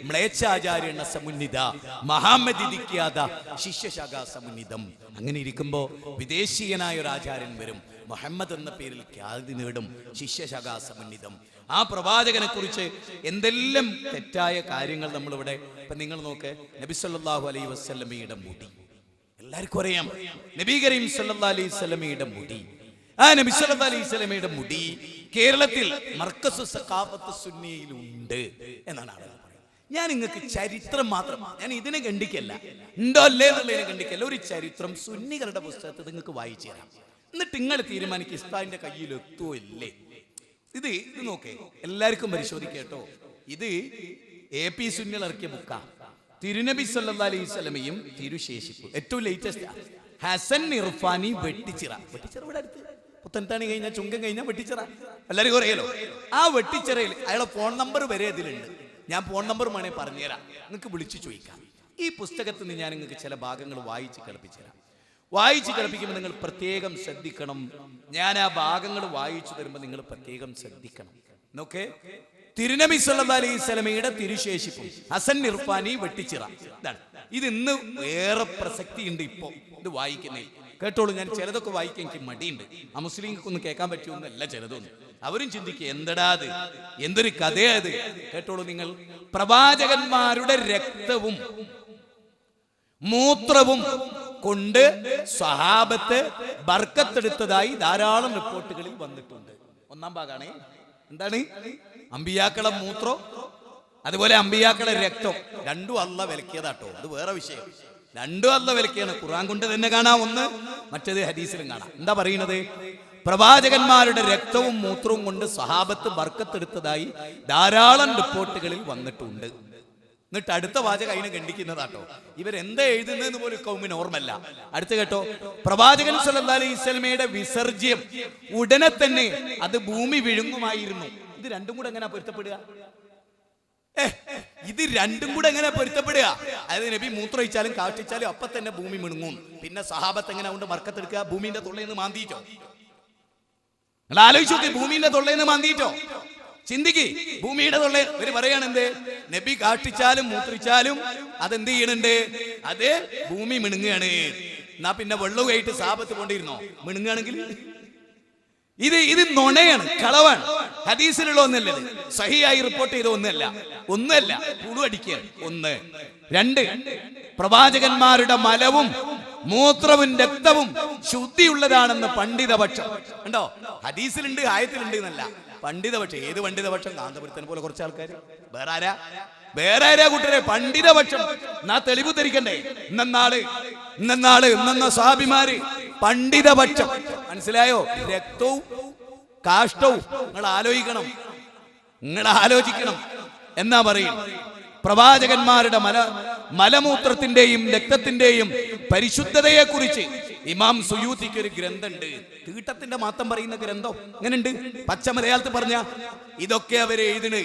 മ്ലേച്ഛാചാര്യ സമുന്നിത മഹാമതിദിക്കാത ശിഷ്യശാഖ സമുന്നിതം. അങ്ങനെ ഇരിക്കുമ്പോ വിദേശീയനായ ഒരു ആചാര്യൻ വരും, മുഹമ്മദ് എന്ന പേരിൽ ഖ്യാതി നേടും, ശിഷ്യശാഖ സമുന്നിതം. ആ പ്രവാചകനെ കുറിച്ച് എന്തെല്ലാം തെറ്റായ കാര്യങ്ങൾ നമ്മളിവിടെ ഇപ്പൊ നിങ്ങൾ നോക്ക്. നബി സല്ലല്ലാഹു അലൈഹി വസല്ലമയുടെ മുടി എല്ലാവർക്കും അറിയാം. നബി കരീം സല്ലല്ലാഹു അലൈഹി വസല്ലമയുടെ മുടി, ആ നബി സല്ലല്ലാഹു അലൈഹി വസല്ലമയുടെ മുടി കേരളത്തിൽ മർക്കസു സഖാഫത്ത് സുന്നിയിലുണ്ട് എന്നാണ് ആളുകൾ പറയുന്നത്. ഞാൻ നിങ്ങൾക്ക് ചരിത്രം മാത്രം, ഞാൻ ഇതിനെ ഖണ്ഡിക്കല്ല, ഉണ്ടോ അല്ലേ എന്നുള്ളതിനെ ഖണ്ഡിക്കല്ല, ഒരു ചരിത്രം സുന്നികളുടെ പുസ്തകത്തിൽ നിങ്ങൾക്ക് വായിച്ചു തരാം. എന്നിട്ട് നിങ്ങൾ തീരുമാനിക്കും ഇസ്താദിന്റെ കയ്യിൽ എത്തുമോ ഇല്ലേ. ഇത് നോക്കേ, എല്ലാവർക്കും പരിശോധിക്കേട്ടോ. ഇത് AP സുന്നികൾ ഇറക്കിയ ബുക്കാ. തിരുനബി സല്ലല്ലാഹു അലൈഹി വസല്ലമയും തിരുശേഷിപ്പ്, ഏറ്റവും ലേറ്റസ്റ്റ് ഹസൻ ഇർഫാനി വെട്ടിച്ചിറ. വെട്ടിച്ചിറ ഇവിടെ അടുത്ത് പുത്തൻതാണി കഴിഞ്ഞാൽ ചുങ്കം കഴിഞ്ഞാൽ വെട്ടിച്ചിറ എല്ലാവർക്കും അറിയാലോ. ആ വെട്ടിച്ചിറയിൽ അയാളെ ഫോൺ നമ്പർ വരെ ഇതിലുണ്ട്. ഞാൻ ഫോൺ നമ്പർ വേണേ പറഞ്ഞുതരാം, നിങ്ങൾക്ക് വിളിച്ചു ചോദിക്കാം. ഈ പുസ്തകത്തിൽ നിന്ന് ഞാൻ നിങ്ങൾക്ക് ചില ഭാഗങ്ങൾ വായിച്ച് കേൾപ്പിച്ചു തരാം. വായിച്ച് കേൾപ്പിക്കുമ്പോൾ നിങ്ങൾ പ്രത്യേകം ശ്രദ്ധിക്കണം. ഞാൻ ആ ഭാഗങ്ങൾ വായിച്ചു തരുമ്പോൾ നിങ്ങൾ പ്രത്യേകം ശ്രദ്ധിക്കണം. നോക്കേ, തിരുനബി സല്ലല്ലാഹു അലൈഹി വസല്ലമയുടെ തിരുശേഷിപ്പും ഹസൻ ഇർഫാനി വെട്ടിച്ചിറ, ഇതാണ്. ഇത് ഇന്ന് ഏറെ പ്രസക്തി ഉണ്ട് ഇപ്പോ ഇത് വായിക്കുന്നതിൽ. കേട്ടോളൂ, ഞാൻ ചിലതൊക്കെ വായിക്കാൻ എനിക്ക് മടിയുണ്ട്. ആ മുസ്ലിങ്ങൾക്കൊന്നും കേൾക്കാൻ പറ്റുമെന്നല്ല ചിലതൊന്നും. അവരും ചിന്തിക്കുക എന്തടാ അത്, എന്തൊരു കഥയത്. കേട്ടോളൂ നിങ്ങൾ. പ്രവാചകന്മാരുടെ രക്തവും മൂത്രവും കൊണ്ട് സ്വഹാബത്ത് ബർക്കത്തെടുത്തതായി ധാരാളം റിപ്പോർട്ടുകളിൽ വന്നിട്ടുണ്ട്. ഒന്നാം ഭാഗാണ് എന്താണ്, അമ്പിയാക്കളെ മൂത്രം അതുപോലെ അമ്പിയാക്കളെ രക്തം രണ്ടും അല്ല വിലക്കിയതാട്ടോ. അത് വേറെ വിഷയം. രണ്ടും അല്ല വിലക്കിയാണ്. ഖുർആൻ കൊണ്ട് തന്നെ കാണാം ഒന്ന്, മറ്റേത് ഹദീസിലും കാണാം. എന്താ പറയുന്നത്? പ്രവാചകന്മാരുടെ രക്തവും മൂത്രവും കൊണ്ട് സ്വഹാബത്ത് ബർക്കത്തെടുത്തതായി ധാരാളം റിപ്പോർട്ടുകളിൽ വന്നിട്ടുണ്ട്. എന്നിട്ട് അടുത്ത വാചകം അതിനെ ഖണ്ഡിക്കുന്നതാട്ടോ. ഇവരെന്താ എഴുതുന്നതെന്ന് പോലും കൗമിന് ഓർമ്മല്ല. അടുത്ത് കേട്ടോ, പ്രവാചകൻ സല്ലല്ലാഹു അലൈഹി വസല്ലമയുടെ വിസർജ്യം ഉടനെ തന്നെ അത് ഭൂമി വിഴുങ്ങുമായിരുന്നു. ഇത് രണ്ടും കൂടെ എങ്ങനെ പൊരുത്തപ്പെടുക? ഇത് രണ്ടും കൂടെ എങ്ങനെ പൊരുത്തപ്പെടുക? അതായത് നബി മൂത്രമൊഴിച്ചാലും കാഷ്ടിച്ചാലും അപ്പൊ തന്നെ ഭൂമി മിണുങ്ങും. പിന്നെ സഹാബത്ത് എങ്ങനെ കൊണ്ട് ബർക്കത്തെടുക്കുക? ഭൂമിന്റെ തൊള്ളയിൽ നിന്ന് മാന്തിയിട്ടോ? നിങ്ങൾ ആലോചിച്ച് നോക്കി, ഭൂമിന്റെ തൊള്ളയിൽ നിന്ന് മാന്തിയിട്ടോ? ചിന്തിക്ക്. ഭൂമിയുടെ തൊള്ള ഇവര് പറയാണ് എന്ത്, നബി കാഷ്ടിച്ചാലും മൂത്രിച്ചാലും അതെന്ത് ചെയ്യണുണ്ട്? അത് ഭൂമി മിണുങ്ങുകയാണ്. എന്നാ പിന്നെ വെള്ളവുമായിട്ട് സാപത്ത് കൊണ്ടിരുന്നോ മിണുങ്ങുകയാണെങ്കിൽ? ഇത് നുണയാണ്, കളവാണ്. ഹദീസിലുള്ള ഒന്നല്ല, സഹിയായി റിപ്പോർട്ട് ചെയ്ത ഒന്നല്ല പുഴു അടിക്കുകയാണ്. ഒന്ന്. രണ്ട്, പ്രവാചകന്മാരുടെ മലവും മൂത്രവും രക്തവും ശുദ്ധിയുള്ളതാണെന്ന് പണ്ഡിതപക്ഷം. ഉണ്ടോ? ഹദീസിലുണ്ട്, ആയത്തിലുണ്ട് എന്നല്ല. പണ്ഡിതപക്ഷം. ഏത് പണ്ഡിതപക്ഷം? കാന്തപുരത്തിനെ പോലെ കുറച്ച് ആൾക്കാർ. വേറെ ആരാ കൂട്ടരെ? പണ്ഡിതപക്ഷം. എന്നാ തെളിവ് ധരിക്കണ്ടേ? ഇന്നെന്നാള് സ്വഹാബിമാര് പണ്ഡിതപക്ഷം. മനസ്സിലായോ? രക്തവും കാഷ്ടവും നിങ്ങൾ ആലോചിക്കണം എന്നാ പറയും. പ്രവാചകന്മാരുടെ മലമൂത്രത്തിന്റെയും രക്തത്തിന്റെയും പരിശുദ്ധതയെ കുറിച്ച് ഇമാം സുയൂത്തിക്ക് ഒരു ഗ്രന്ഥമുണ്ട്. തീട്ടത്തിന്റെ മാത്രം പറയുന്ന ഗ്രന്ഥം. എങ്ങനെയുണ്ട്? പച്ച മലയാളത്തിൽ പറഞ്ഞ ഇതൊക്കെ അവര് എഴുതണ്.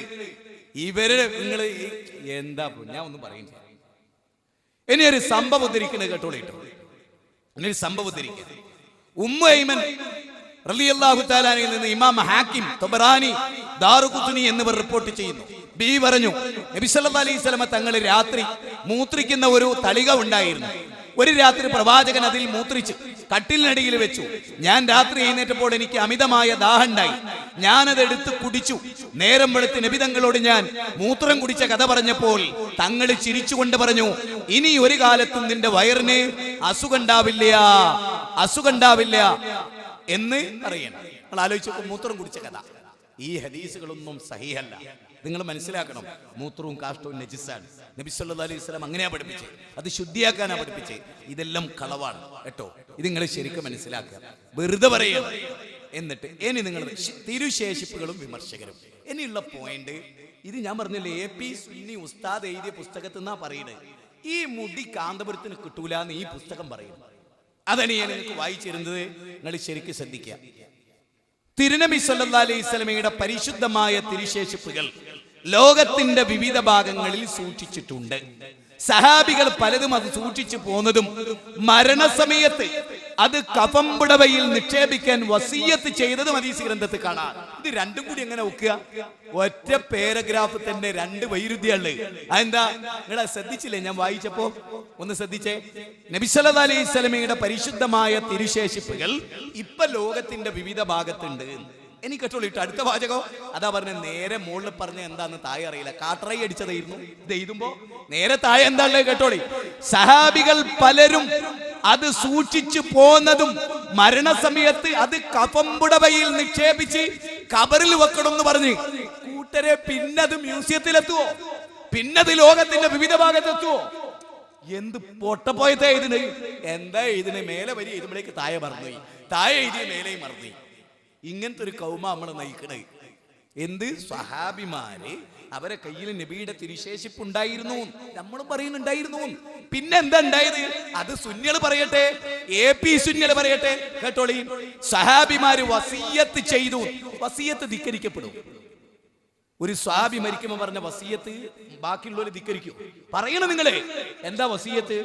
ഇവര് നിങ്ങൾ എന്താ ഞാൻ ഒന്നും പറയുന്നില്ല. ഇനി ഒരു സംഭവം ഉദ്ധരിക്കുന്നത് കേട്ടോളിട്ടോ. ഇനി സംഭവം ഉദ്ധരിക്കുക. ഉമ്മു ഐമൻ റളിയല്ലാഹു തആലയിൽ നിന്ന് ഇമാം ഹാക്കിം, തബറാനി, ദാറുഖുത്നി എന്നിവർ റിപ്പോർട്ട് ചെയ്യുന്നു. ബി പറഞ്ഞു, നബി സല്ലല്ലാഹു അലൈഹി വസല്ലം തങ്ങൾ രാത്രി മൂത്രിക്കുന്ന ഒരു തളിക ഉണ്ടായിരുന്നു. ഒരു രാത്രി പ്രവാചകൻ അതിൽ മൂത്രിച്ച് കട്ടിലിനടിയിൽ വെച്ചു. ഞാൻ രാത്രി എഴുന്നേറ്റപ്പോൾ എനിക്ക് അമിതമായ ദാഹമുണ്ടായി. ഞാനതെടുത്ത് കുടിച്ചു. നേരം വെളുത്ത് നബി തങ്ങളോട് ഞാൻ മൂത്രം കുടിച്ച കഥ പറഞ്ഞപ്പോൾ തങ്ങൾ ചിരിച്ചുകൊണ്ട് പറഞ്ഞു, ഇനി ഒരു കാലത്തും നിന്റെ വയറിന് അസുഖണ്ടാവില്ല എന്ന് പറയണം. നമ്മൾ ആലോചിച്ചപ്പോൾ മൂത്രം കുടിച്ച കഥ. ഈ ഹദീസുകളൊന്നും സഹീഹല്ല. നിങ്ങൾ മനസ്സിലാക്കണം, മൂത്രവും കാഷ്ടവും നജിസാണ്. നബി സല്ലല്ലാഹു അലൈഹി വസല്ലം അങ്ങനെയാ പഠിപ്പിച്ചത്. അത് ശുദ്ധിയാക്കാനാ പഠിപ്പിച്ചത്. ഇതെല്ലാം കളവാണ് കേട്ടോ. ഇത് നിങ്ങൾ ശരിക്കും മനസ്സിലാക്കുക. വെറുതെ പറയണം. എന്നിട്ട് ഇനി നിങ്ങൾ തിരുശേഷിപ്പുകളും വിമർശകരും. ഇനിയുള്ള പോയിന്റ്, ഇത് ഞാൻ പറഞ്ഞില്ലേ, AP സുന്നി ഉസ്താദ് എഴുതിയ പുസ്തകത്തിൽ നിന്നാ പറയുന്നത്. ഈ മുടി കാന്തപുരത്തിന് കിട്ടൂല എന്ന് ഈ പുസ്തകം പറയുന്നു. അതാണ് ഞാൻ നിങ്ങൾക്ക് വായിച്ചിരുന്നത്. നിങ്ങൾ ശരിക്കും ശ്രദ്ധിക്കുക. തിരുനബി സല്ലല്ലാഹു അലൈഹി വസല്ലമയുടെ പരിശുദ്ധമായ തിരുശേഷിപ്പുകൾ ലോകത്തിന്റെ വിവിധ ഭാഗങ്ങളിൽ സൂക്ഷിച്ചിട്ടുണ്ട്. സഹാബികൾ പലതും അത് സൂക്ഷിച്ചു പോന്നതും മരണസമയത്ത് അത് കഫംപുടവയിൽ നിക്ഷേപിക്കാൻ വസിയത്ത് ചെയ്തതും ഹദീസ് ഗ്രന്ഥത്തിൽ കാണാം. ഇത് രണ്ടും കൂടി എങ്ങനെ ഒക്കുക? ഒറ്റ പാരഗ്രാഫ് തന്നെ രണ്ട് വൈരുദ്ധ്യമുള്ളത്. അതെന്താ? നിങ്ങളെ ശ്രദ്ധിച്ചില്ലേ? ഞാൻ വായിച്ചപ്പോ ഒന്ന് ശ്രദ്ധിച്ചേ. നബി സല്ലല്ലാഹു അലൈഹി വസല്ലമയുടെ പരിശുദ്ധമായ തിരുശേഷിപ്പുകൾ ഇപ്പൊ ലോകത്തിന്റെ വിവിധ ഭാഗത്തുണ്ട്. ഇനി കേട്ടോളൂ ഇട്ട് അടുത്ത വാചകം അതാ പറഞ്ഞ നേരെ മുകളിൽ പറഞ്ഞ എന്താന്ന് താഴെ അറിയില്ല. കാട്ടറൈ അടിച്ചതായിരുന്നു. ഇത് എഴുതുമ്പോ നേരെ താഴെ എന്താണുള്ളത് കേട്ടോളി. സഹാബികൾ പലരും അത് സൂക്ഷിച്ചു പോന്നതും മരണസമയത്ത് അത് കഫംപുടവയിൽ നിക്ഷേപിച്ച് കബറിൽ വെക്കണം എന്ന് പറഞ്ഞ് കൂട്ടരെ പിന്നത് മ്യൂസിയത്തിലെത്തുവോ? പിന്നത് ലോകത്തിന്റെ വിവിധ ഭാഗത്തെത്തുവോ? എന്ത് പൊട്ടപ്പോയത്തെ എഴുതിന്? എന്താ എഴുതിന്? മേലെ വരി എഴുതുമ്പോഴേക്ക് താഴെ മറന്നുപോയി, താഴെ എഴുതിയ മേലെയും മറന്നുപോയി. ഇങ്ങനത്തെ ഒരു കൗമ നമ്മൾ നയിക്കണേ. എന്ത്? സ്വഹാബിമാര് അവരെ കയ്യിൽ നബിയുടെ തിരുശേഷിപ്പ് ഉണ്ടായിരുന്നു, നമ്മളും പറയുന്നുണ്ടായിരുന്നു. പിന്നെ എന്താ ഉണ്ടായത്? അത് സുന്നികൾ പറയട്ടെ, AP സുന്നികൾ പറയട്ടെ. കേട്ടോളി, സ്വഹാബിമാര് വസിയത്ത് ചെയ്തു. വസിയത്ത് ധിക്കരിക്കപ്പെടും. ഒരു സ്വഹാബി മരിക്കുമ്പോൾ പറഞ്ഞ വസിയത്ത് ബാക്കിയുള്ളവർ ധിക്കരിക്കും. പറയണം നിങ്ങളെ എന്താ വസിയത്ത്?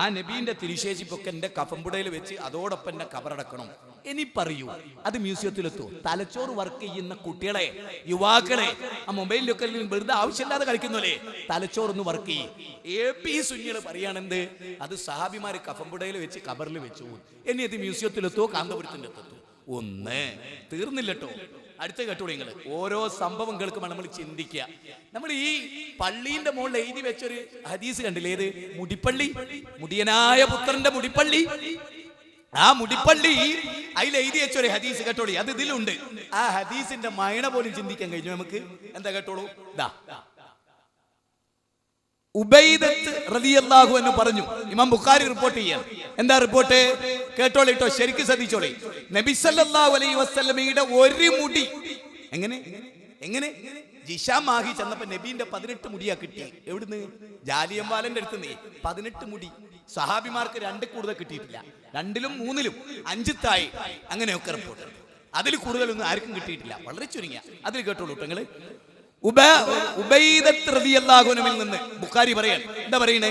ആ നബീന്റെ തിരുശേഷിപ്പൊക്കെ എന്റെ കഫംപുടയിൽ വെച്ച് അതോടൊപ്പം എന്നെ കബറടക്കണം. ഇനി പറയൂ, അത് മ്യൂസിയത്തിലെത്തൂ? തലച്ചോറ് വർക്ക് ചെയ്യുന്ന കുട്ടികളെ, യുവാക്കളെ ആ മൊബൈലിലൊക്കെ വെറുതെ ആവശ്യമില്ലാതെ കളിക്കുന്നല്ലേ, തലച്ചോറൊന്ന് വർക്ക് ചെയ്യും. AP സുന്നികൾ പറയാണെന്ത്? അത് സഹാബിമാര് കഫംപുടയിൽ വെച്ച് കബറിൽ വെച്ചു. ഇനി അത് മ്യൂസിയത്തിലെത്തോ കാന്തപുരത്തിന്റെ എത്തോ? ഒന്ന് തീർന്നില്ലട്ടോ. അടുത്ത കേട്ടോളൂ നിങ്ങൾ. ഓരോ സംഭവം കേൾക്കുമ്പോൾ നമ്മൾ ചിന്തിക്കുക. നമ്മൾ ഈ പള്ളീന്റെ മുകളിൽ എഴുതി വെച്ചൊരു ഹദീസ് കണ്ടില്ലേ? ഏത്? മുടിപ്പള്ളി, മുടിയനായ പുത്രന്റെ മുടിപ്പള്ളി. ആ മുടിപ്പള്ളി അതിൽ എഴുതി വെച്ചൊരു ഹദീസ് കേട്ടോളി. അത് ഇതിലുണ്ട്. ആ ഹദീസിന്റെ മയണ പോലും ചിന്തിക്കാൻ കഴിഞ്ഞു നമുക്ക്. എന്താ കേട്ടോളൂ. ഉബൈദത്ത് റളിയല്ലാഹു അൻഹു പറഞ്ഞു. ഇമാം ബുഖാരി റിപ്പോർട്ട് ചെയ്യാൻ. എന്താ റിപ്പോർട്ട്? കേട്ടോളിട്ടോ, ശരിക്കും ശ്രദ്ധിച്ചോളി. നബി സല്ലല്ലാഹു അലൈഹി വസല്ലമയുടെ ഒരു മുടി എങ്ങനെ ജിഷാമാഹി ചെന്നപ്പോ നബീന്റെ 18 മുടിയാ കിട്ടി. എവിടുന്ന്? ജാലിയൻവാലന്റെ അടുത്ത് 18 മുടി. സഹാബിമാർക്ക് 2 കൂടുതൽ കിട്ടിയിട്ടില്ല. 2ലും 3ലും 5 തായി അങ്ങനെയൊക്കെ റിപ്പോർട്ട്. അതിൽ കൂടുതലൊന്നും ആർക്കും കിട്ടിയിട്ടില്ല. വളരെ ചുരുങ്ങിയ. അതിൽ കേട്ടോളൂ നിങ്ങള്. ഉബൈദത്ത് റളിയല്ലാഹു അൻഹുവിൽ നിന്ന് ബുഖാരി പറയാൻ എന്താ പറയണേ?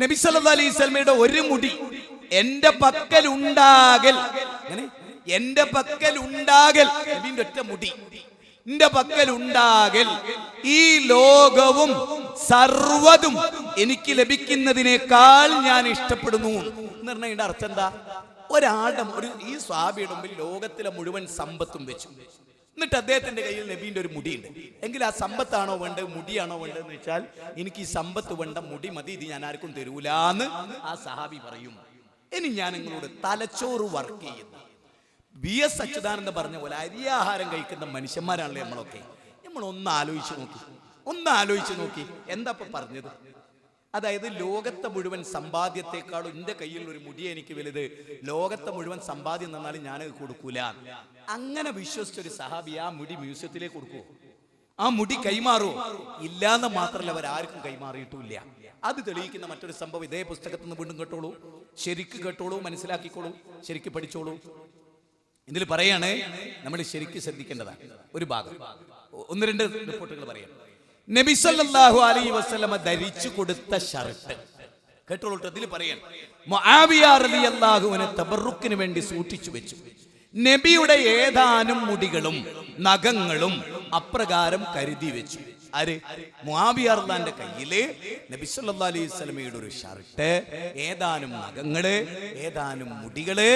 നബി സല്ലല്ലാഹു അലൈഹി വസല്ലമയുടെ ഒരു മുടി എന്റെ പക്കൽ ഉണ്ടാകൽ, എന്റെ പക്കൽ ഉണ്ടാകൽ, നബിന്റെ ഒറ്റ മുടി എന്റെ പക്കൽ ഉണ്ടാകൽ ഈ ലോകവും സർവ്വതും എനിക്ക് ലഭിക്കുന്നതിനേക്കാൾ ഞാൻ ഇഷ്ടപ്പെടുന്നു എന്ന് പറഞ്ഞതിന്റെ അർത്ഥം എന്താ? ഒരാളുടെ ഈ സ്വഹാബിയുടെ മുമ്പിൽ ലോകത്തിലെ മുഴുവൻ സമ്പത്തും വെച്ചു. എന്നിട്ട് അദ്ദേഹത്തിന്റെ കയ്യിൽ നബീന്റെ ഒരു മുടിയുണ്ട്. എങ്കിൽ ആ സമ്പത്താണോ വേണ്ടത്, മുടിയാണോ വേണ്ടതെന്ന് വെച്ചാൽ എനിക്ക് ഈ സമ്പത്ത് വേണ്ട, മുടി മതി, ഇത് ഞാൻ ആർക്കും തരൂലാന്ന് ആ സഹാബി പറയും. ഇനി ഞാൻ നിങ്ങളോട് തലച്ചോറ് വർക്ക് ചെയ്യുന്ന VS അച്യുതാനന്ദ പറഞ്ഞ പോലെ അരിയാഹാരം കഴിക്കുന്ന മനുഷ്യന്മാരാണല്ലോ നമ്മളൊക്കെ. നമ്മൾ ഒന്ന് ആലോചിച്ച് നോക്കി എന്താ ഇപ്പൊ പറഞ്ഞത്? അതായത് ലോകത്തെ മുഴുവൻ സമ്പാദ്യത്തെക്കാളും എന്റെ കയ്യിൽ ഒരു മുടിയെ എനിക്ക് വലുത്, ലോകത്തെ മുഴുവൻ സമ്പാദ്യം തന്നാലും ഞാൻ കൊടുക്കൂല. അങ്ങനെ വിശ്വസിച്ചൊരു സഹാബി ആ മുടി മ്യൂസിയത്തിലേക്ക് കൊടുക്കുവോ? ആ മുടി കൈമാറുവോ? ഇല്ലാന്ന് മാത്രമല്ല, അവരാർക്കും കൈമാറിയിട്ടില്ല. അത് തെളിയിക്കുന്ന മറ്റൊരു സംഭവം ഇതേ പുസ്തകത്തിൽ നിന്ന് വീണ്ടും കേട്ടോളൂ, ശരിക്ക് കേട്ടോളൂ, മനസ്സിലാക്കിക്കോളൂ, ശരിക്ക് പഠിച്ചോളൂ. ഇതിൽ പറയാണ്, നമ്മൾ ശരിക്ക് ശ്രദ്ധിക്കേണ്ടതാണ് ഒരു ഭാഗം. 1-2 റിപ്പോർട്ടുകൾ പറയാം. നബി സല്ലല്ലാഹു അലൈഹി വസല്ലമ ധരിച്ചു കൊടുത്ത ഷർട്ട് കേട്ടോളൂ. ഇതിൽ പറയാൻ മുആവിയ റളിയല്ലാഹു അൻഹു തബറുക്കിന് വേണ്ടി സൂക്ഷിച്ചു വെച്ചു. നബിയുടെ ഏതാനും മുടികളും നഖങ്ങളും അപ്രകാരം കരുതി വെച്ചു. ആര്? മുആവിയ റളിയല്ലാഹുവിന്റെ കയ്യില് നബി സല്ലല്ലാഹു അലൈഹി വസല്ലമയുടെ ഒരു ഷർട്ട്, ഏതാനും നഖങ്ങള്, ഏതാനും മുടികള്.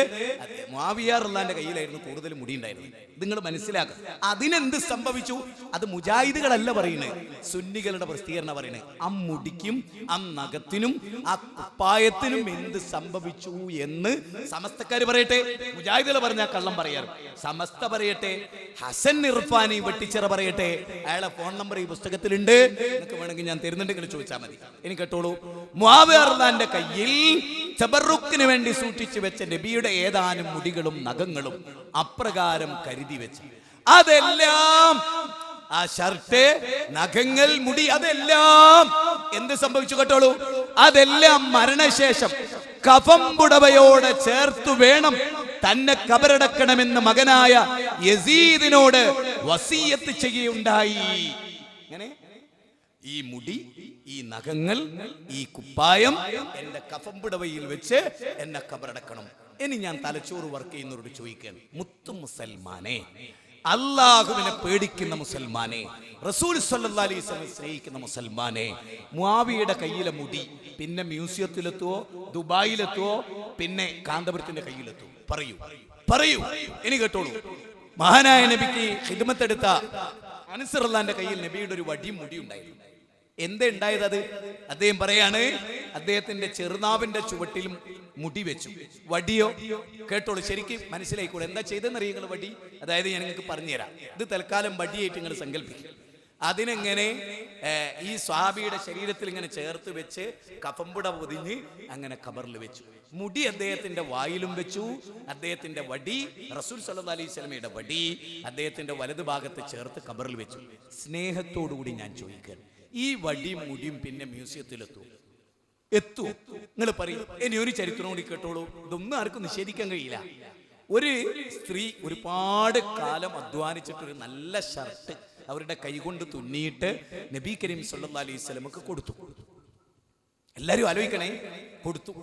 മുആവിയ റളിയല്ലാഹുവിന്റെ കയ്യിലായിരുന്നു കൂടുതൽ മുടി ഉണ്ടായിരുന്നത്. നിങ്ങൾ മനസ്സിലാക്കുക. അതിനെന്ത് സംഭവിച്ചു? അത് മുജാഹിദുകളല്ല പറയുന്നത്, സുന്നികളുടെ പ്രസിദ്ധീകരണ പറയുന്നത്. ആ മുടിക്കും ആ നഖത്തിനും ആ കുപ്പായത്തിനും എന്ത് സംഭവിച്ചു എന്ന് സമസ്തക്കാര് പറയട്ടെ. മുജാഹിദുകൾ പറഞ്ഞ കള്ളം പറയാറ്. സമസ്ത പറയട്ടെ, ഹസൻ ഇർഫാനി വെട്ടിച്ചിറ പറയട്ടെ. അയാളെ ഫോൺ നമ്പർ ഈ പുസ്തകത്തിലുണ്ട്, നിങ്ങൾക്ക് വേണമെങ്കിൽ ഞാൻ തരുന്നുണ്ടെങ്കിൽ ചോദിച്ചാൽ മതി. ഇനി കേട്ടോളൂ. മുആവിയ റളിയല്ലാഹുവിന്റെ കയ്യിൽ തബറുക്കിന് വേണ്ടി സൂക്ഷിച്ചു വെച്ച നബിയുടെ ഏതാനും മുടികളും നഖങ്ങളും അപ്രകാരം കരുതി വെച്ചു. അതെല്ലാം, ആ ഷർട്ട്, നഖങ്ങൾ, മുടി, അതെല്ലാം എന്ത് സംഭവിച്ചു കേട്ടോളൂ? അതെല്ലാം മരണശേഷം കഫംപുടവയോടെ ചേർത്തു വേണം തന്നെ കബറടക്കണമെന്ന് മകനായ യസീദിനോട് വസിയത്ത് ചെയ്യുകയുണ്ടായി. അങ്ങനെ ഈ മുടി, ഈ നഖങ്ങൾ, ഈ കുപ്പായം എന്റെ കഫംപുടവയിൽ വെച്ച് എന്നെ കബറടക്കണം. ഇനി ഞാൻ തലച്ചോറ് വർക്ക് ചെയ്യുന്നവരോട് ചോദിക്കുകയാണ്, മുത്തു മുസൽമാനെ, അള്ളാഹുവിനെ പേടിക്കുന്ന മുസൽമാനെ, റസൂൽ സല്ലല്ലാഹു അലൈഹി വസല്ലം സ്നേഹിക്കുന്ന മുസൽമാനെ, മുആവിയയുടെ കയ്യിലെ മുടി പിന്നെ മ്യൂസിയത്തിലെത്തുവോ, ദുബായിലെത്തുവോ, പിന്നെ കാന്തപുരത്തിന്റെ കയ്യിലെത്തുവോ? പറയൂ, പറയൂ, ഇനി കേട്ടോളൂ. മഹാനായ നബിക്ക് ഖിദ്മത്തെടുത്ത അനസ് റളിയല്ലാഹുവിന്റെ കയ്യിൽ നബിയുടെ ഒരു വടി മുടി ഉണ്ടായിരുന്നു. എന്താ ഉണ്ടായത്? അത് അദ്ദേഹം പറയാണ്, അദ്ദേഹത്തിന്റെ ചെറുനാവിന്റെ ചുവട്ടിലും മുടി വെച്ചു. വടിയോ? കേട്ടോളൂ, ശരിക്കും മനസ്സിലായിക്കോളൂ എന്താ ചെയ്തെന്ന് അറിയുങ്ങൾ. വടി, അതായത് ഞാൻ നിങ്ങൾക്ക് പറഞ്ഞുതരാം. ഇത് തൽക്കാലം വടിയായിട്ട് നിങ്ങൾ സങ്കല്പിക്കും. അതിനെങ്ങനെ ഈ സ്വഹാബിയുടെ ശരീരത്തിൽ ഇങ്ങനെ ചേർത്ത് വെച്ച് കഫംപുട പൊതിഞ്ഞ് അങ്ങനെ ഖബറിൽ വെച്ചു. മുടി അദ്ദേഹത്തിന്റെ വായിലും വെച്ചു. അദ്ദേഹത്തിന്റെ വടി, റസൂൽ സല്ലല്ലാഹു അലൈഹി വസല്ലമയുടെ വടി, അദ്ദേഹത്തിന്റെ വലതു ഭാഗത്ത് ചേർത്ത് ഖബറിൽ വെച്ചു. സ്നേഹത്തോടുകൂടി ഞാൻ ചോദിക്കാൻ, ഈ വടിയും മുടിയും പിന്നെ മ്യൂസിയത്തിലെത്തൂ? എത്തൂ? നിങ്ങൾ പറയും. ഇനി ഒരു ചരിത്രം കൂടി കേട്ടോളൂ. ഇതൊന്നും ആർക്കും നിഷേധിക്കാൻ കഴിയില്ല. ഒരു സ്ത്രീ ഒരുപാട് കാലം അധ്വാനിച്ചിട്ടൊരു നല്ല ഷർട്ട് അവരുടെ കൈകൊണ്ട് തുന്നിയിട്ട് നബി കരീം സല്ലല്ലാഹു അലൈഹി വസല്ലമക്ക് കൊടുത്തു. എല്ലാരും ആലോചിക്കണേ, കൊടുത്തു.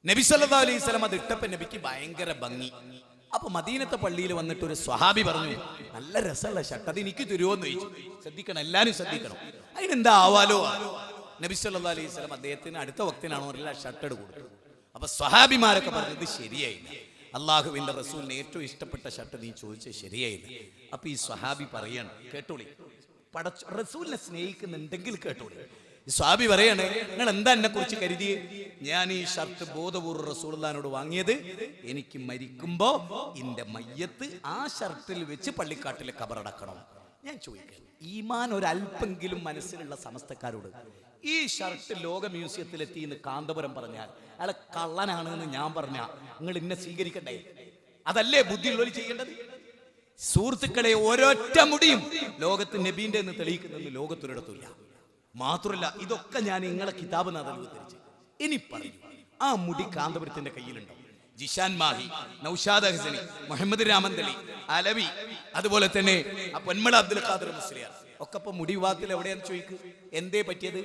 നബി സല്ലല്ലാഹു അലൈഹി വസല്ലം അത് ഇട്ടപ്പോൾ നബിക്ക് ഭയങ്കര ഭംഗി. അപ്പൊ മദീനത്തെ പള്ളിയിൽ വന്നിട്ട് ഒരു സ്വഹാബി പറഞ്ഞു, നല്ല രസമുള്ള ഷർട്ട്, അത് എനിക്ക് തരുമോന്ന് ചോദിച്ചു. ശ്രദ്ധിക്കണം, എല്ലാരും ശ്രദ്ധിക്കണം. അതിനെന്താ ആവാലോ? നബി സല്ലല്ലാഹു അലൈഹി വസല്ലം അദ്ദേഹത്തിന് അടുത്ത വക്തിനാണോ അറിയില്ല ഷർട്ട് കൊടുത്തു. അപ്പൊ സ്വഹാബിമാരൊക്കെ പറഞ്ഞത് ശരിയായില്ല, അള്ളാഹുവിന്റെ റസൂലിന് ഏറ്റവും ഇഷ്ടപ്പെട്ട ഷർട്ട് നീ ചോദിച്ചത് ശരിയായില്ല. അപ്പൊ ഈ സ്വഹാബി പറയാണ്, കേട്ടോളി, റസൂലിനെ സ്നേഹിക്കുന്നുണ്ടെങ്കിൽ കേട്ടോളി. ഈ സ്വഹാബി പറയാണ്, നിങ്ങൾ എന്താ എന്നെ കുറിച്ച് കരുതിയേ? ഞാൻ ഈ ഷർട്ട് ബോധപൂർവ്വം റസൂലുള്ളാഹിനോട് വാങ്ങിയത്, എനിക്ക് മരിക്കുമ്പോ എന്റെ മയ്യത്ത് ആ ഷർട്ടിൽ വെച്ച് പള്ളിക്കാട്ടിലെ ഖബറടക്കണം. ഞാൻ ചോദിക്കാം, ഈമാൻ ഒരല്പെങ്കിലും മനസ്സിലുള്ള സമസ്തക്കാരോട് ഈ ഷർട്ട് ലോക മ്യൂസിയത്തിലെത്തി എന്ന് കാന്തപുരം പറഞ്ഞാൽ അയാളെ കള്ളനാണ് എന്ന് ഞാൻ പറഞ്ഞാൽ നിങ്ങൾ ഇന്നെ സ്വീകരിക്കണ്ടേ? അതല്ലേ ബുദ്ധിയുള്ളവർ ചെയ്യേണ്ടത്? സുഹൃത്തുക്കളെ, ഒരൊറ്റ മുടിയും ലോകത്ത് നബീന്റെ എന്ന് തെളിയിക്കുന്നത് ലോകത്തൊരിടത്തുമില്ല. മാത്രമല്ല, ഇതൊക്കെ ഞാൻ നിങ്ങളെ കിതാബ് നാദൽ ഉദ്ധരിച്ചു. ഇനി പറയൂ, ആ മുടി കാന്തപുരത്തിന്റെ കയ്യിലുണ്ടോ? ജിഷാൻ മാഹി, നൗഷാദ് ഹസനി, മുഹമ്മദ് രാമന്തളി, അലവി, അതുപോലെ തന്നെ പൊന്മള അബ്ദുൽ ഖാദർ മുസ്ലിയാർ ഒക്കെ ഇപ്പൊ മുടി വിവാദത്തിൽ എവിടെയാന്ന് ചോദിക്കും. എന്തേ പറ്റിയത്?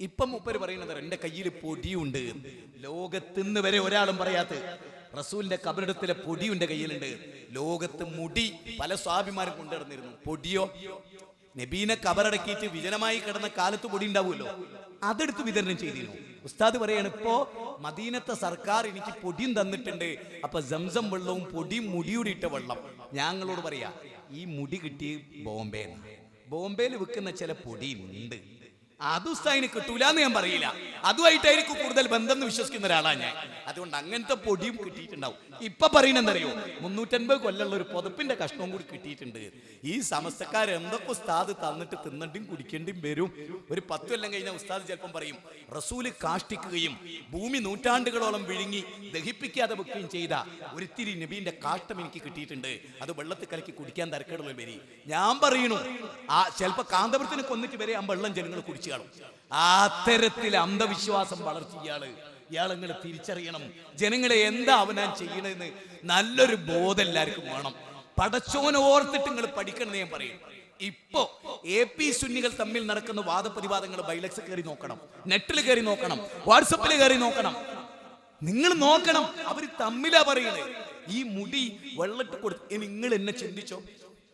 ഇപ്പം മൂപ്പര് പറയുന്നത് എന്റെ കയ്യിൽ പൊടിയുണ്ട്. ലോകത്തിന്ന് വരെ ഒരാളും പറയാത്ത റസൂലിന്റെ കബറിടത്തിലെ പൊടിയുണ്ട് കയ്യിലുണ്ട്. ലോകത്ത് മുടി പല സ്വാഭിമാരും കൊണ്ടുവന്നിരുന്നു. പൊടിയോ? നബീനെ കബറടക്കിയിട്ട് വിജനമായി കിടന്ന കാലത്ത് പൊടി ഉണ്ടാവുമല്ലോ, അതെടുത്ത് വിതരണം ചെയ്തിരുന്നു. ഉസ്താദ് പറയാണ്, ഇപ്പോ മദീനത്തെ സർക്കാർ എനിക്ക് പൊടിയും തന്നിട്ടുണ്ട്. അപ്പൊ സംസം വെള്ളവും പൊടിയും മുടിയുടെ ഇട്ട വെള്ളം. ഞങ്ങളോട് പറയാ, ഈ മുടി കിട്ടി ബോംബെയിൽ വിൽക്കുന്ന ചില പൊടി ഉണ്ട്, അത് ഉസ്താദിന് കിട്ടൂല എന്ന് ഞാൻ പറയില്ല. അതുമായിട്ടായിരിക്കും കൂടുതൽ ബന്ധം എന്ന് വിശ്വസിക്കുന്ന ഒരാളാണ് ഞാൻ. അതുകൊണ്ട് അങ്ങനത്തെ പൊടിയും കിട്ടിയിട്ടുണ്ടാവും. ഇപ്പൊ പറയുന്നറിയോ, 350 കൊല്ലമുള്ള ഒരു പുതപ്പിന്റെ കഷ്ണവും കൂടി കിട്ടിയിട്ടുണ്ട്. ഈ സമസ്തക്കാർ എന്തൊക്കെ ഉസ്താദ് തന്നിട്ട് തിന്നണ്ടും കുടിക്കേണ്ടിയും വരും. ഒരു 10 കൊല്ലം കഴിഞ്ഞാൽ ഉസ്താദ് ചിലപ്പം പറയും, റസൂല് കാഷ്ടിക്കുകയും ഭൂമി നൂറ്റാണ്ടുകളോളം വിഴുങ്ങി ദഹിപ്പിക്കാതെ വെക്കുകയും ചെയ്ത ഒരിത്തിരി നബീന്റെ കാഷ്ടം എനിക്ക് കിട്ടിയിട്ടുണ്ട്, അത് വെള്ളത്തിൽ കലക്കി കുടിക്കാൻ തരക്കേടുള്ള വരി. ഞാൻ പറയണു, ആ ചിലപ്പോ കാന്തപുരത്തിന് കൊന്നിട്ട് വരെ ആ വെള്ളം ജനങ്ങൾ കുടിച്ചു. അത്തരത്തിൽ അന്ധവിശ്വാസം വളർത്തി ഇയാളെങ്ങൾ തിരിച്ചറിയണം. ജനങ്ങളെ എന്താ അവനാൻ ചെയ്യണമെന്ന് നല്ലൊരു ബോധം എല്ലാവർക്കും വേണം. പടച്ചോനെ ഓർത്തിട്ട് നിങ്ങൾ പഠിക്കണം ഞാൻ പറയും. ഇപ്പോ AP സുന്നികൾ തമ്മിൽ നടക്കുന്ന വാദപ്രതിവാദങ്ങൾ ബൈലക്സ് കയറി നോക്കണം, നെറ്റിൽ കയറി നോക്കണം, വാട്സപ്പിൽ കയറി നോക്കണം. നിങ്ങൾ നോക്കണം, അവർ തമ്മിലാ പറയുന്നത്. ഈ മുടി വെള്ളട്ട് കൊടുത്ത് നിങ്ങൾ എന്നെ ചിന്തിച്ചോ,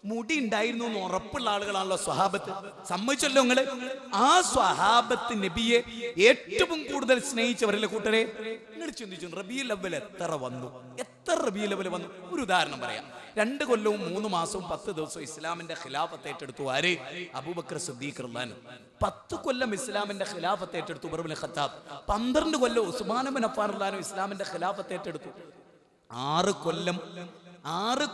മുടി ഉണ്ടായിരുന്നു എന്ന് ഉറപ്പുള്ള ആളുകളാണല്ലോ സ്വഹാബത്ത്. സമ്മതിച്ചല്ലോ നിങ്ങള്. ആ സ്വഹാബത്ത് നബിയെ ഏറ്റവും കൂടുതൽ സ്നേഹിച്ചവരല്ലേ കൂട്ടരെ? നിങ്ങൾ ചിന്തിച്ചു, റബീഉൽ അവ്വൽ എത്ര വന്നു? റബീഉൽ അവ്വൽ വന്നു? ഒരു ഉദാഹരണം പറയാം. 2 കൊല്ലവും 3 മാസവും 10 ദിവസവും ഇസ്ലാമിന്റെ ഖിലാഫത്ത് ഏറ്റെടുത്തു ആര്? അബൂബക്കർ സിദ്ദീഖ് റളിയല്ലാഹു അൻഹു. 10 കൊല്ലം ഇസ്ലാമിന്റെ ഖിലാഫത്ത് ഏറ്റെടുത്തു ഉമർ ഇബ്നുൽ ഖത്താബ്. 12 കൊല്ലം ഉസ്മാൻ ഇബ്നു അഫ്ഫാൻ റളിയല്ലാഹു അൻഹു ഇസ്ലാമിന്റെ ഖിലാഫത്ത് ഏറ്റെടുത്തു. 6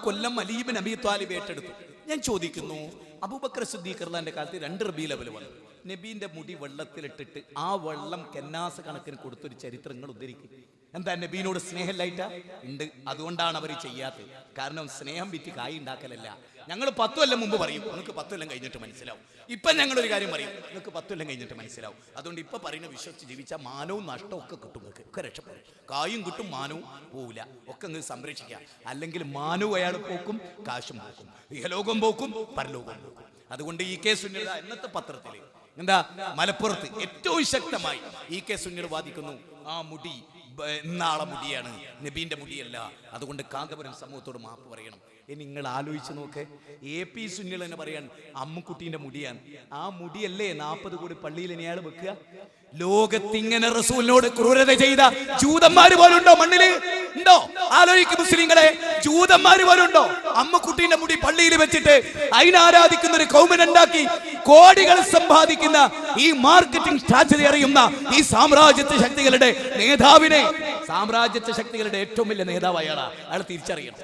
കൊല്ലം അലി ഇബ്നു അബീ ത്വാലിബ് ഏറ്റെടുത്തു. ഞാൻ ചോദിക്കുന്നു, അബൂബക്കർ സിദ്ദീഖ് റളിയല്ലാഹുവിന്റെ കാലത്ത് 2 റബീഉൽ അവ്വൽ വന്നു. നബീന്റെ മുടി വെള്ളത്തിലിട്ടിട്ട് ആ വെള്ളം കന്നാസ് കണക്കിന് കൊടുത്തൊരു ചരിത്രങ്ങൾ ഉദ്ധരിക്കും. എന്താ? നബീനോട് സ്നേഹമില്ലായിട്ടാ? ഉണ്ട്. അതുകൊണ്ടാണ് അവർ ചെയ്യാത്തത്. കാരണം സ്നേഹം വിറ്റ് കായ് ഉണ്ടാക്കലല്ല. ഞങ്ങൾ 10 കൊല്ലം മുമ്പ് പറയും, നിങ്ങൾക്ക് 10 കൊല്ലം കഴിഞ്ഞിട്ട് മനസ്സിലാവും. ഇപ്പൊ ഞങ്ങളൊരു കാര്യം പറയും, നിങ്ങൾക്ക് 10 കൊല്ലം കഴിഞ്ഞിട്ട് മനസ്സിലാവും. അതുകൊണ്ട് ഇപ്പൊ പറയുന്ന വിശ്വസിച്ച് ജീവിച്ചാൽ മാനവും നഷ്ടവും ഒക്കെ കിട്ടും. നിങ്ങൾക്ക് ഒക്കെ രക്ഷപ്പെടും. കായും കിട്ടും, മാനവും പോവില്ല. ഒക്കെ നിങ്ങൾ സംരക്ഷിക്കാം. അല്ലെങ്കിൽ മാനവും അയാൾ പോക്കും, കാശും പോക്കും, ഇഹലോകം പോക്കും, പരലോകം പോക്കും. അതുകൊണ്ട് EK സുന്നിൽ എന്നത്തെ പത്രത്തില് എന്താ, മലപ്പുറത്ത് ഏറ്റവും ശക്തമായി EK സുന്നിൽ വാദിക്കുന്നു, ആ മുടി നാളെ മുടിയാണ്, നബീന്റെ മുടിയല്ല. അതുകൊണ്ട് കാന്തപുരം സമൂഹത്തോട് മാപ്പ് പറയണം. ഇനി നിങ്ങൾ ആലോചിച്ച് നോക്ക്, AP സുന്നികൾ എന്ന് പറയാൻ അമ്മുക്കുട്ടീന്റെ മുടിയാണ്. ആ മുടിയല്ലേ 40 കോടി പള്ളിയിൽ ഇനി അയാൾ വെക്കുക? ലോകത്തിങ്ങനെ റസൂലിനോട് ക്രൂരത ചെയ്ത ജൂതന്മാര് പോലും ഉണ്ടോ മണ്ണില്? ഉണ്ടോ? ആലോചിക്കും മുസ്ലിങ്ങളെ, ജൂതന്മാര് പോലും ഉണ്ടോ? അമ്മുക്കുട്ടീന്റെ മുടി പള്ളിയിൽ വെച്ചിട്ട് അതിനാരാധിക്കുന്ന ഒരു കൗമനുണ്ടാക്കി കോടികൾ സമ്പാദിക്കുന്ന ഈ മാർക്കറ്റിംഗ് സ്ട്രാറ്റജി അറിയുന്ന ഈ സാമ്രാജ്യത്വ ശക്തികളുടെ നേതാവിനെ, സാമ്രാജ്യത്വ ശക്തികളുടെ ഏറ്റവും വലിയ നേതാവ് അയാൾ തിരിച്ചറിയണം.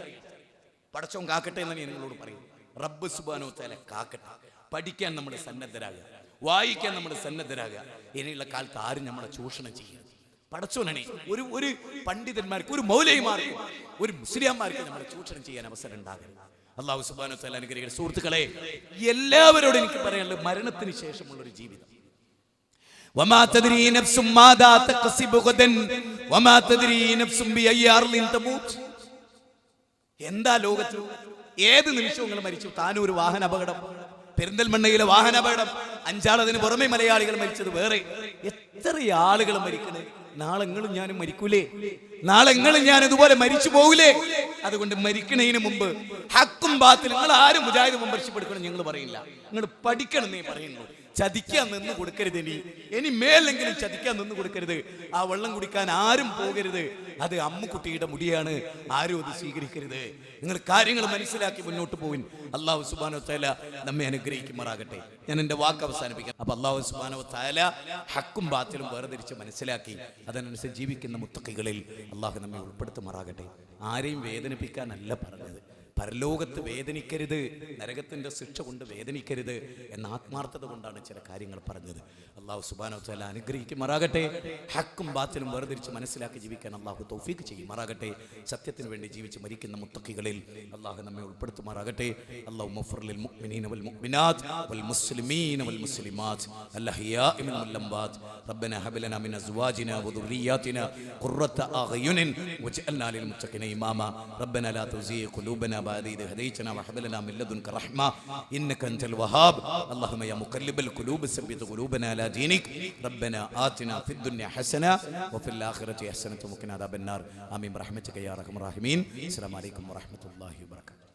പടച്ചോൻ കാക്കട്ടെ എന്ന് നിങ്ങളോട് പറയും. റബ്ബ് സുബ്ഹാനഹു വ തആല കാക്കട്ടെ. പഠിക്കാൻ നമ്മൾ സന്നദ്ധരാകുക, വായിക്കാൻ നമ്മൾ സന്നദ്ധരാകുക. ഇനിയുള്ള കാലത്ത് ആരും നമ്മളെ ചൂഷണം ചെയ്യുക. പടച്ചോനെ ഒരു പണ്ഡിതന്മാർക്ക്, ഒരു മൗലവിമാർക്ക്, ഒരു മുസ്ലിംമാർക്ക് നമ്മളെ ചൂഷണം ചെയ്യാൻ അവസരം ഉണ്ടാകരുത്. അല്ലാഹു സുബ്ഹാനഹു വ തആല അനുഗ്രഹിക്കട്ടെ. സുഹൃത്തുക്കളെ, എല്ലാവരോടും എനിക്ക് പറയാനുള്ളത് മരണത്തിന് ശേഷമുള്ള ഒരു ജീവിതം. വമാ തദ്രീ നഫ്സും മാദാ തക്സിബു ഗദൻ വമാ തദ്രീ നഫ്സും ബിഅയ്യി അർളിൻ തമൂത്. എന്താ ലോകത്ത് ഏത് നിമിഷവും നിങ്ങൾ മരിച്ചു. താനൂർ വാഹന അപകടം, പെരിന്തൽമണ്ണയിലെ വാഹന അപകടം, 5 ആൾ, അതിന് പുറമെ മലയാളികൾ മരിച്ചത് വേറെ. എത്ര ആളുകൾ മരിക്കണേ. നാളെ നിങ്ങളും ഞാനും മരിക്കൂലേ? നാളെ നിങ്ങളും ഞാൻ ഇതുപോലെ മരിച്ചു പോകൂലേ? അതുകൊണ്ട് മരിക്കണതിന് മുമ്പ് ഹക്കും ബാത്തിലും നിങ്ങൾ ആരും മുജാഹിദ് മെമ്പർഷിപ്പ് എടുക്കണം ഞങ്ങൾ പറയില്ല. നിങ്ങൾ പഠിക്കണം എന്നേ പറയുന്നു. ചതിക്കാൻ നിന്ന് കൊടുക്കരുത്. ഇനി മേലെങ്കിലും ചതിക്കാൻ നിന്ന് കൊടുക്കരുത്. ആ വെള്ളം കുടിക്കാൻ ആരും പോകരുത്. അത് അമ്മുക്കുട്ടിയുടെ മുടിയാണ്, ആരും അത് സ്വീകരിക്കരുത്. നിങ്ങൾ കാര്യങ്ങൾ മനസ്സിലാക്കി മുന്നോട്ട് പോവിൻ. അല്ലാഹു സുബ്ഹാനഹു വ തആല നമ്മെ അനുഗ്രഹിക്കുമാറാകട്ടെ. ഞാൻ എൻ്റെ വാക്ക് അവസാനിപ്പിക്കാം. അപ്പൊ അല്ലാഹു സുബ്ഹാനഹു വ തആല ഹക്കും ബാത്തിലും വേർതിരിച്ച് മനസ്സിലാക്കി അതനുസരിച്ച് ജീവിക്കുന്ന മുത്തഖികളിൽ അല്ലാഹു നമ്മെ ഉൾപ്പെടുത്തുമാറാകട്ടെ. ആരെയും വേദനിപ്പിക്കാനല്ല പറഞ്ഞത്. പരലോകത്ത് വേദനിക്കരുത്, നരകത്തിന്റെ ശിക്ഷ കൊണ്ട് വേദനിക്കരുത് എന്ന ആത്മാർത്ഥത കൊണ്ടാണ് ചില കാര്യങ്ങൾ പറഞ്ഞത്. അല്ലാഹു സുബ്ഹാനഹു വ തആല അനുഗ്രഹിക്കുമാറാകട്ടെ. ഹക്കും ബാത്തിലും വേർതിരിച്ച് മനസ്സിലാക്കി ജീവിക്കാൻ അല്ലാഹു തൗഫീഖ് ചെയ്യുമാറാകട്ടെ. സത്യത്തിന് വേണ്ടി ജീവിച്ച് മരിക്കുന്ന മുത്തഖികളിൽ അല്ലാഹു നമ്മെ ഉൾപ്പെടുത്തുമാറാകട്ടെ. അല്ലാഹുമ്മ ഗ്ഫിർ ലിൽ മുഅ്മിനീന വൽ മുഅ്മിനാത്ത് വൽ മുസ്ലിമീന വൽ മുസ്ലിമാത്ത് അൽഅഹ്യാഇ മിനൽ അംവാത്ത് റബ്ബനാ ഹബ് ലനാ മിൻ അസ്വാജിനാ വദുർരിയ്യാതിനാ ഖുർറത അഅ്യുനിൻ വജ്അൽനാ ലിൽ മുത്തഖീന ഇമാമാ റബ്ബനാ ലാ തുസീ ഖുലൂബനാ بعد إذ هديتنا وهب لنا من لدنك رحمة إنك أنت الوهاب اللهم يا مقلب القلوب ثبت قلوبنا على دينك ربنا آتنا في الدنيا حسنة وفي الآخرة حسنة وقنا عذاب النار آمين برحمتك يا أرحم الراحمين السلام عليكم ورحمة الله وبركاته.